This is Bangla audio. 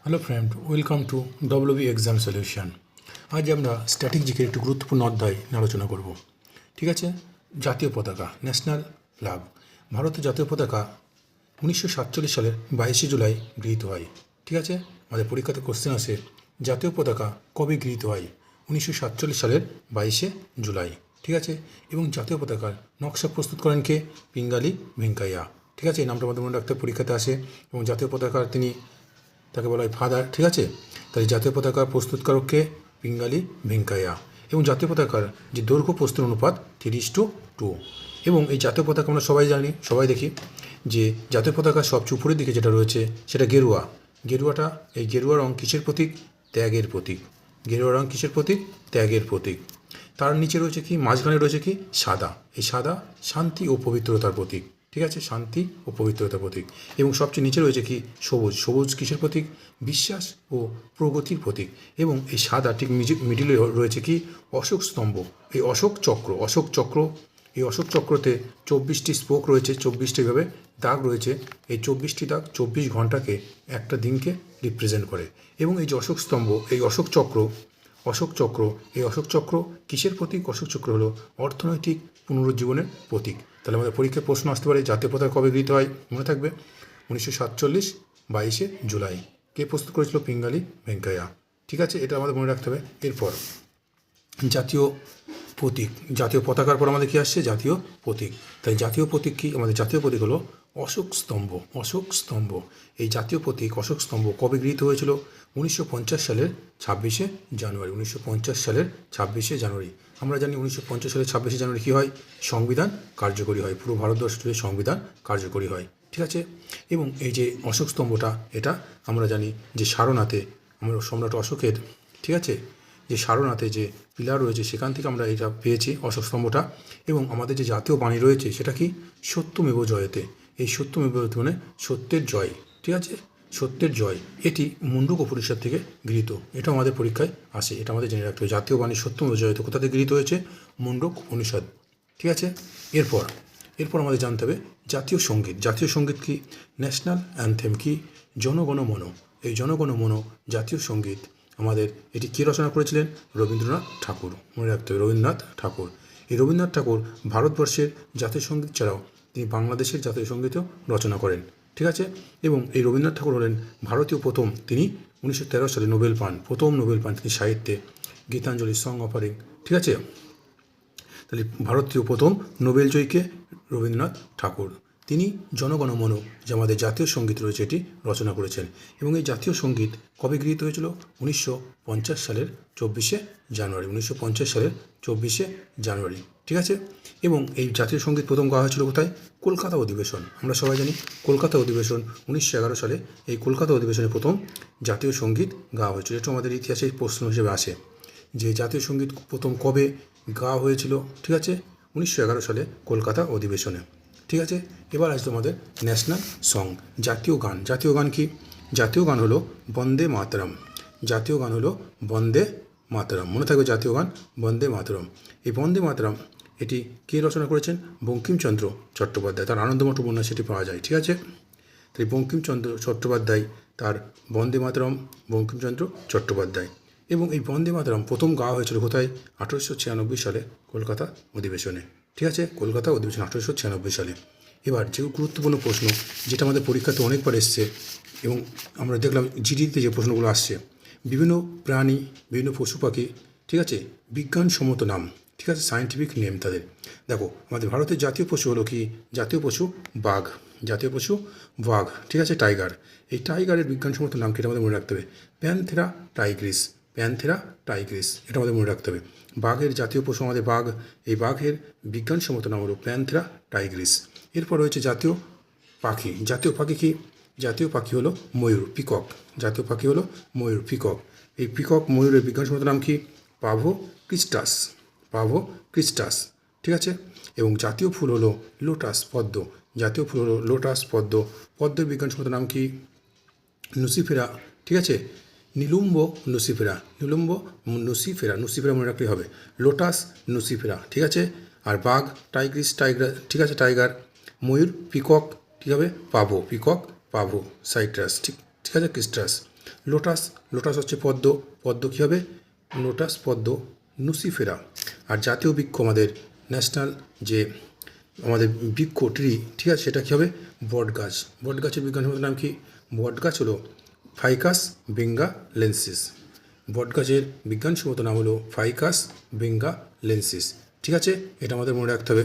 Hello friend, welcome to WB exam solution. আজ আমরা স্ট্যাটিক জিকের একটি গুরুত্বপূর্ণ অধ্যায় নিয়ে আলোচনা করব। ঠিক আছে, জাতীয় পতাকা, ন্যাশনাল ফ্ল্যাগ। ভারতের জাতীয় পতাকা 1947 সালের 22শে জুলাই গৃহীত হয়। ঠিক আছে, আমাদের পরীক্ষাতে কোশ্চেন আসে জাতীয় পতাকা কবে গৃহীত হয়? 1947 সালের 22শে জুলাই। ঠিক আছে, এবং জাতীয় পতাকার নকশা প্রস্তুত করেন কে? পিঙ্গালি ভেঙ্কাইয়া। ঠিক আছে, এই নামটা আমাদের মনে রাখতে পরীক্ষাতে আসে। এবং জাতীয় পতাকার তাকে বলা হয় ফাদার। ঠিক আছে, তাই জাতীয় পতাকার প্রস্তুতকারককে পিঙ্গালি ভেঙ্কাইয়া। এবং জাতীয় পতাকার যে দৈর্ঘ্য প্রস্তুর অনুপাত 3:2। এবং এই জাতীয় পতাকা আমরা সবাই জানি, সবাই দেখি যে জাতীয় পতাকার সবচেয়ে উপরের দিকে যেটা রয়েছে সেটা গেরুয়া। গেরুয়াটা, এই গেরুয়া রং কিসের প্রতীক? ত্যাগের প্রতীক। গেরুয়া রং কিসের প্রতীক? ত্যাগের প্রতীক। তার নিচে রয়েছে কি? মাঝখানে রয়েছে কি? সাদা। এই সাদা শান্তি ও পবিত্রতার প্রতীক। ঠিক আছে, শান্তি ও পবিত্রতার প্রতীক। এবং সবচেয়ে নিচে রয়েছে কি? সবুজ। সবুজ কিসের প্রতীক? বিশ্বাস ও প্রগতির প্রতীক। এবং এই সাদা ঠিক মিডিলে রয়েছে কি? অশোক স্তম্ভ। এই অশোক চক্র, অশোক চক্র, এই অশোক চক্রতে 24টি স্পোক রয়েছে, 24টি ভাবে দাগ রয়েছে। এই 24টি দাগ 24 ঘন্টাকে, একটা দিনকে রিপ্রেজেন্ট করে। এবং এই যে অশোক স্তম্ভ, এই অশোক চক্র, এই অশোক চক্র কিসের প্রতীক? অশোক চক্র হলো অর্থনৈতিক পুনরুজ্জীবনের প্রতীক। তাহলে আমাদের পরীক্ষায় প্রশ্ন আসতে পারে জাতীয় পতাকা কবে গৃহীত হয়? মনে থাকবে 1947 22শে জুলাই। কে প্রস্তুত করেছিল? পিঙ্গালি ভেঙ্কাইয়া। ঠিক আছে, এটা আমাদের মনে রাখতে হবে। এরপর জাতীয় প্রতীক, জাতীয় পতাকার পর আমাদের কী আসছে? জাতীয় প্রতীক। তাই জাতীয় প্রতীক কি? আমাদের জাতীয় প্রতীক হলো অশোক স্তম্ভ। অশোক স্তম্ভ, এই জাতীয় প্রতীক অশোক স্তম্ভ কবে গৃহীত হয়েছিল? 1950 সালের 26শে জানুয়ারি। 1950 সালের 26শে জানুয়ারি। আমরা জানি 1950 সালের 26শে জানুয়ারি কী হয়? সংবিধান কার্যকরী হয়। পুরো ভারতবর্ষ জুড়ে সংবিধান কার্যকরী হয়। ঠিক আছে, এবং এই যে অশোক স্তম্ভটা, এটা আমরা জানি যে সারনাথে, আমরা সম্রাট অশোকের, ঠিক আছে, যে সারনাথে যে পিলার রয়েছে সেখান থেকে আমরা এটা পেয়েছি, অশোক স্তম্ভটা। এবং আমাদের যে জাতীয় বাণী রয়েছে সেটা কি? সত্যমেব জয়তে। এই সত্যমেব জয়তে মানে সত্যের জয়। ঠিক আছে, সত্যের জয়। এটি মুন্ডক উপনিষদ থেকে গৃহীত। এটা আমাদের পরীক্ষায় আসে, এটা আমাদের জেনে রাখতে হবে। জাতীয় বাণী সত্যমেব জয়তে কোথা থেকে গৃহীত হয়েছে? মুন্ডক উপনিষদ। ঠিক আছে, এরপর আমাদের জানতে হবে জাতীয় সঙ্গীত। জাতীয় সঙ্গীত কি? ন্যাশনাল অ্যানথেম কি? জনগণ মন। এই জনগণ মন জাতীয় সঙ্গীত আমাদের, এটি কে রচনা করেছিলেন? রবীন্দ্রনাথ ঠাকুর। মনে রাখতে হবে, রবীন্দ্রনাথ ঠাকুর। এই রবীন্দ্রনাথ ঠাকুর ভারতবর্ষের জাতীয় সঙ্গীত ছাড়াও তিনি বাংলাদেশের জাতীয় সঙ্গীতও রচনা করেন। ঠিক আছে, এবং এই রবীন্দ্রনাথ ঠাকুর হলেন ভারতীয় প্রথম, তিনি 1913 সালে নোবেল পান, প্রথম নোবেল পান তিনি সাহিত্যে, গীতাঞ্জলি সং অফারিং। ঠিক আছে, তাহলে ভারতীয় প্রথম নোবেলজয়ীকে? রবীন্দ্রনাথ ঠাকুর। তিনি জনগণ মন, যে আমাদের জাতীয় সঙ্গীত রয়েছে, এটি রচনা করেছেন। এবং এই জাতীয় সঙ্গীত কবে গৃহীত হয়েছিল? 1950 সালের 24শে জানুয়ারি। 1950 সালের 24শে জানুয়ারি। ঠিক আছে, এবং এই জাতীয় সঙ্গীত প্রথম গাওয়া হয়েছিল কোথায়? কলকাতা অধিবেশন। আমরা সবাই জানি কলকাতা অধিবেশন 1911 সালে, এই কলকাতা অধিবেশনে প্রথম জাতীয় সঙ্গীত গাওয়া হয়েছিল। এটা আমাদের ইতিহাসে প্রশ্ন হিসেবে আসে যে জাতীয় সঙ্গীত প্রথম কবে গাওয়া হয়েছিল। ঠিক আছে, 1911 সালে কলকাতা অধিবেশনে। ঠিক আছে, এবার আসছে আমাদের ন্যাশনাল সং, জাতীয় গান। জাতীয় গান কি? জাতীয় গান হলো বন্দে মাতরম। জাতীয় গান হলো বন্দে মাতরম। মনে থাকবে জাতীয় গান বন্দে মাতরম। এই বন্দে মাতরম এটি কে রচনা করেছেন? বঙ্কিমচন্দ্র চট্টোপাধ্যায়। তার আনন্দমঠ উপন্যাস সেটি পাওয়া যায়। ঠিক আছে, তাই বঙ্কিমচন্দ্র চট্টোপাধ্যায়, তার বন্দে মাতরম, বঙ্কিমচন্দ্র চট্টোপাধ্যায়। এবং এই বন্দে মাতরম প্রথম গাওয়া হয়েছিল কোথায়? 1896 সালে কলকাতা অধিবেশনে। ঠিক আছে, কলকাতা অধিবেশন 1896 সালে। এবার যে গুরুত্বপূর্ণ প্রশ্ন, যেটা আমাদের পরীক্ষাতে অনেকবার এসছে, এবং আমরা দেখলাম জিডিতে যে প্রশ্নগুলো আসছে, বিভিন্ন প্রাণী, বিভিন্ন পশু পাখি, ঠিক আছে, বিজ্ঞানসম্মত নাম। ঠিক আছে, সায়েন্টিফিক নেম তাদের। দেখো, আমাদের ভারতের জাতীয় পশু হলো কি? জাতীয় পশু বাঘ। জাতীয় পশু বাঘ। ঠিক আছে, টাইগার। এই টাইগারের বিজ্ঞানসম্মত নাম কি? এটা আমাদের মনে রাখতে হবে, প্যানথেরা টাইগ্রিস। প্যানথেরা টাইগ্রিস, এটা আমাদের মনে রাখতে হবে। বাঘের জাতীয় পশু আমাদের বাঘ, এই বাঘের বিজ্ঞানসম্মত নাম হলো প্যানথেরা টাইগ্রিস। এরপর রয়েছে জাতীয় পাখি। জাতীয় পাখি কি? জাতীয় পাখি হলো ময়ূর, পিকক। জাতীয় পাখি হলো ময়ূর, পিকক। এই পিকক ময়ূরের বিজ্ঞানসম্মত নাম কি? পাভো ক্রিস্টাস। পাভো ক্রিস্টাস। ঠিক আছে, এবং জাতীয় ফুল হলো লোটাস, পদ্ম। জাতীয় ফুল হলো লোটাস, পদ্ম। পদ্মের বিজ্ঞানসম্মত নাম কি? নুসিফেরা। ঠিক আছে, নিলুম্ব নুসিফেরা। নিলুম্ব নুসিফেরা, নুসিফেরা মনে রাখলেই হবে। Lotus nucifera. ঠিক আছে, আর বাঘ টাইগ্রিস, টাইগার। ঠিক আছে, টাইগার। ময়ূর পিকক, ঠিক হবে পাভো, পিকক পাভো, সাইট্রাস। ঠিক ঠিক আছে, ক্রিস্টাস। লোটাস, লোটাস হচ্ছে পদ্ম, পদ্ম কী হবে, লোটাস পদ্ম নুসিফেরা। আর জাতীয় বৃক্ষ আমাদের ন্যাশনাল যে আমাদের বৃক্ষ ট্রি, ঠিক আছে, সেটা কী হবে, বট গাছ। বট গাছের বিজ্ঞানসম্মত নাম কি, বট গাছ হলো ফাইকাস বেঙ্গালেন্সিস। বট গাছের বিজ্ঞানসম্মত নাম হলো ফাইকাস বেঙ্গালেন্সিস। ঠিক আছে, এটা আমাদের মনে রাখতে হবে।